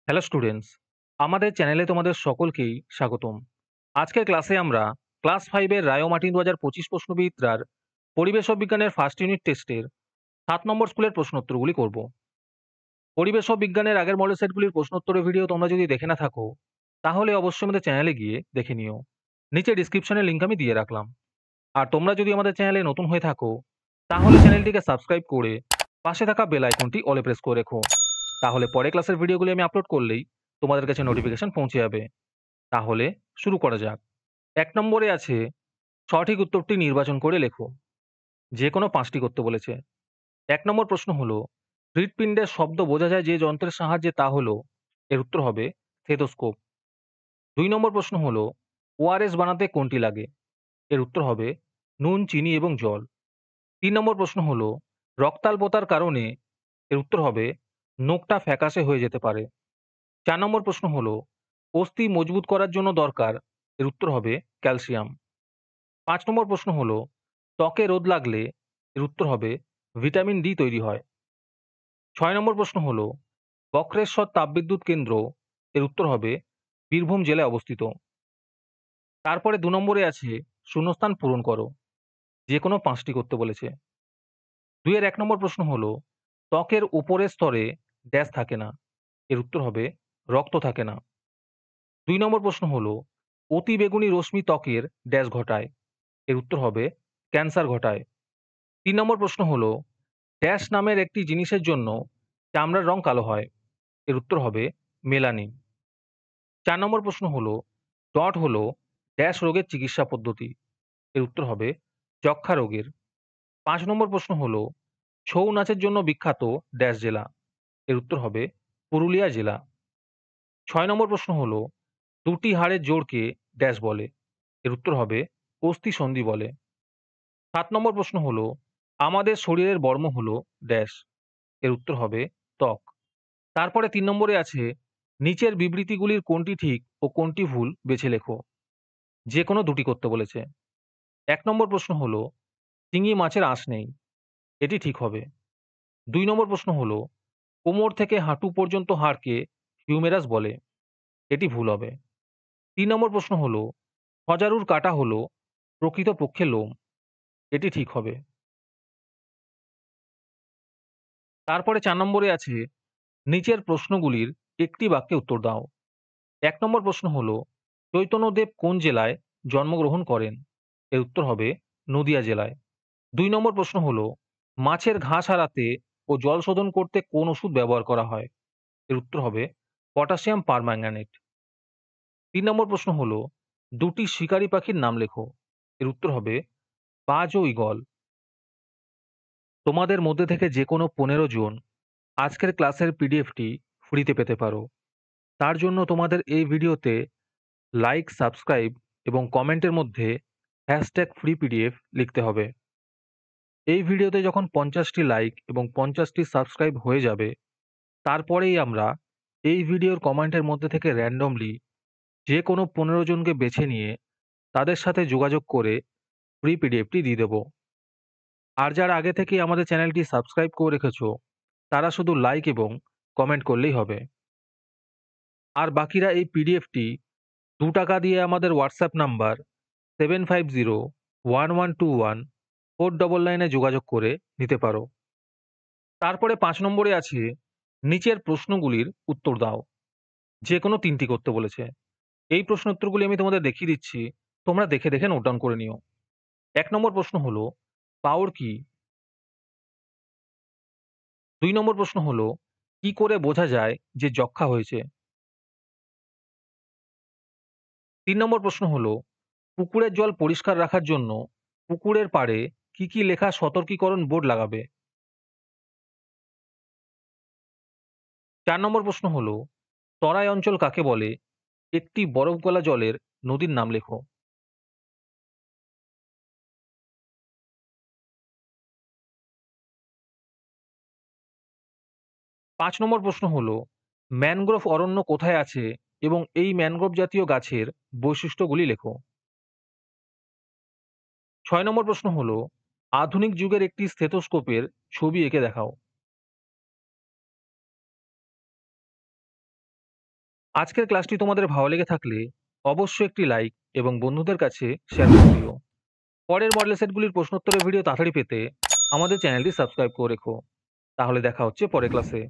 Hello students, আমাদের চ্যানেলে তোমাদের সকলকেই স্বাগতম। আজকের ক্লাসে আমরা ক্লাস 5 এর রায় ও মার্টিন 2025 প্রশ্নবিদ্যার পরিবেশ ও বিজ্ঞানের ফার্স্ট ইউনিট টেস্টের 7 নম্বর স্কুলের প্রশ্নোত্তরগুলি করব। পরিবেশ ও বিজ্ঞানের আগের মডেল সেটগুলির প্রশ্নোত্তরের ভিডিও তোমরা যদি দেখে না থাকো, তাহলে অবশ্যই আমাদের চ্যানেলে গিয়ে দেখে নিও। নিচে ডিসক্রিপশনে লিঙ্ক আমি দিয়ে রাখলাম। আর তোমরা যদি আমাদের চ্যানেলে নতুন হয়ে থাকো, তাহলে চ্যানেলটিকে সাবস্ক্রাইব করে পাশে থাকা বেল আইকনটি অলে প্রেস করে রেখো। তাহলে পরে ক্লাসের ভিডিওগুলি আমি আপলোড করলেই তোমাদের কাছে নোটিফিকেশন পৌঁছে যাবে। তাহলে শুরু করা যাক। ১ নম্বরে আছে সঠিক উত্তরটি নির্বাচন করে লেখো। যে কোনো ৫ টি করতে বলেছে। ১ নম্বর প্রশ্ন হলো, হৃৎপিণ্ডের শব্দ বোঝা যায় যে যন্ত্রের সাহায্যে তা হলো, এর উত্তর হবে স্টেথোস্কোপ। ২ নম্বর প্রশ্ন হলো, ওআরএস বানাতে কোনটি লাগে? এর উত্তর হবে নুন, চিনি এবং জল। ৩ নম্বর প্রশ্ন হলো, রক্তাল্পতার কারণে এর উত্তর হবে নোকটা ফ্যাকাশে হয়ে যেতে পারে। ৪ নম্বর প্রশ্ন হলো, অস্থি মজবুত করার জন্য দরকার, এর উত্তর হবে ক্যালসিয়াম। ৫ নম্বর প্রশ্ন হলো, ত্বকে রোদ লাগলে এর উত্তর হবে ভিটামিন ডি তৈরি হয়। ৬ নম্বর প্রশ্ন হলো, বক্রেশ্বর তাপবিদ্যুৎ কেন্দ্র, এর উত্তর হবে বীরভূম জেলায় অবস্থিত। তারপরে ২ নম্বরে আছে শূন্যস্থান পূরণ করো। যে কোনো ৫টি করতে বলেছে। ২ এর ১ নম্বর প্রশ্ন হলো, ত্বকের উপরের স্তরে ড্যাশ থাকে না, এর উত্তর হবে রক্ত থাকে না। ২ নম্বর প্রশ্ন হলো, অতিবেগুনি রশ্মি ত্বকের ড্যাশ ঘটায়, এর উত্তর হবে ক্যান্সার ঘটায়। ৩ নম্বর প্রশ্ন হলো, ড্যাশ নামের একটি জিনিসের জন্য চামড়ার রং কালো হয়, এর উত্তর হবে মেলানিন। ৪ নম্বর প্রশ্ন হলো, ডট হলো ড্যাশ রোগের চিকিৎসা পদ্ধতি, এর উত্তর হবে যক্ষ্মা রোগের। ৫ নম্বর প্রশ্ন হলো, ছৌ নাচের জন্য বিখ্যাত ড্যাশ জেলা, এর উত্তর হবে পুরুলিয়া জেলা। ৬ নম্বর প্রশ্ন হলো, দুটি হাড়ের জোড়কে ড্যাশ বলে, এর উত্তর হবে অস্থিসন্ধি বলে। ৭ নম্বর প্রশ্ন হলো, আমাদের শরীরের বর্ম হলো ড্যাশ, এর উত্তর হবে ত্বক। তারপরে ৩ নম্বরে আছে, নিচের বিবৃতিগুলির কোনটি ঠিক ও কোনটি ভুল বেছে লেখো। যে কোনো ২টি করতে বলেছে। ১ নম্বর প্রশ্ন হলো, শিঙি মাছের আঁশ নেই, এটি ঠিক হবে। ২ নম্বর প্রশ্ন হলো, কোমর থেকে হাঁটু পর্যন্ত হাড়কে হিউমেরাস বলে, এটি ভুল হবে। ৩ নম্বর প্রশ্ন হলো, সজারুর কাঁটা হলো প্রকৃতপক্ষে লোম, এটি ঠিক হবে। তারপরে ৪ নম্বরে আছে, নিচের প্রশ্নগুলির একটি বাক্যে উত্তর দাও। ১ নম্বর প্রশ্ন হলো, চৈতন্যদেব কোন জেলায় জন্মগ্রহণ করেন? এর উত্তর হবে নদিয়া জেলায়। ২ নম্বর প্রশ্ন হলো, মাছের ঘা সারাতে ও জল শোধন করতে কোন ওষুধ ব্যবহার করা হয়? এর উত্তর হবে পটাশিয়াম পারম্যাঙ্গানেট। ৩ নম্বর প্রশ্ন হলো, দুটি শিকারী পাখির নাম লেখো। এর উত্তর হবে বাজ ও ঈগল। তোমাদের মধ্যে থেকে যে কোনো ১৫ জন আজকের ক্লাসের পিডিএফটি ফ্রিতে পেতে পারো। তার জন্য তোমাদের এই ভিডিওতে লাইক, সাবস্ক্রাইব এবং কমেন্টের মধ্যে #ফ্রি পিডিএফ লিখতে হবে। এই ভিডিওতে যখন ৫০টি লাইক এবং ৫০টি সাবস্ক্রাইব হয়ে যাবে, তারপরেই আমরা এই ভিডিওর কমেন্টের মধ্যে থেকে র্যান্ডমলি যে কোনো ১৫ জনকে বেছে নিয়ে তাদের সাথে যোগাযোগ করে ফ্রি পিডিএফটি দিয়ে দেব। আর যারা আগে থেকেই আমাদের চ্যানেলটি সাবস্ক্রাইব করে রেখেছো, তারা শুধু লাইক এবং কমেন্ট করলেই হবে। আর বাকিরা এই পিডিএফটি ৳২ দিয়ে আমাদের হোয়াটসঅ্যাপ নাম্বার 7501121499 এ যোগাযোগ করে নিতে পারো। তারপরে ৫ নম্বরে আছে, নিচের প্রশ্নগুলির উত্তর দাও। যে কোনো ৩টি করতে বলেছে। এই প্রশ্ন উত্তরগুলি আমি তোমাদের দেখিয়ে দিচ্ছি। তোমরা দেখে দেখে নোট ডাউন করে নিও। ১ নম্বর প্রশ্ন হলো, পাওর কি? ২ নম্বর প্রশ্ন হলো, কি করে বোঝা যায় যে যক্ষ্মা হয়েছে? ৩ নম্বর প্রশ্ন হলো, পুকুরের জল পরিষ্কার রাখার জন্য পুকুরের পাড়ে কি লেখা সতর্কীকরণ বোর্ড লাগাবে? ৪ নম্বর প্রশ্ন হলো, তরাই অঞ্চল কাকে বলে? একটি বরফ গলা জলের নদীর নাম লেখো। ৫ নম্বর প্রশ্ন হলো, ম্যানগ্রোভ অরণ্য কোথায় আছে এবং এই ম্যানগ্রোভ জাতীয় গাছের বৈশিষ্ট্যগুলি লেখো। ৬ নম্বর প্রশ্ন হলো, আধুনিক যুগের একটি স্টেথোস্কোপের ছবি এঁকে দেখাও। আজকের ক্লাসটি তোমাদের ভালো লেগে থাকলে অবশ্যই একটি লাইক এবং বন্ধুদের কাছে শেয়ার করে দিও। পরের মডেল সেটগুলির প্রশ্নোত্তরের ভিডিও তাড়াতাড়ি পেতে আমাদের চ্যানেলটি সাবস্ক্রাইব করে রেখো। তাহলে দেখা হচ্ছে পরের ক্লাসে।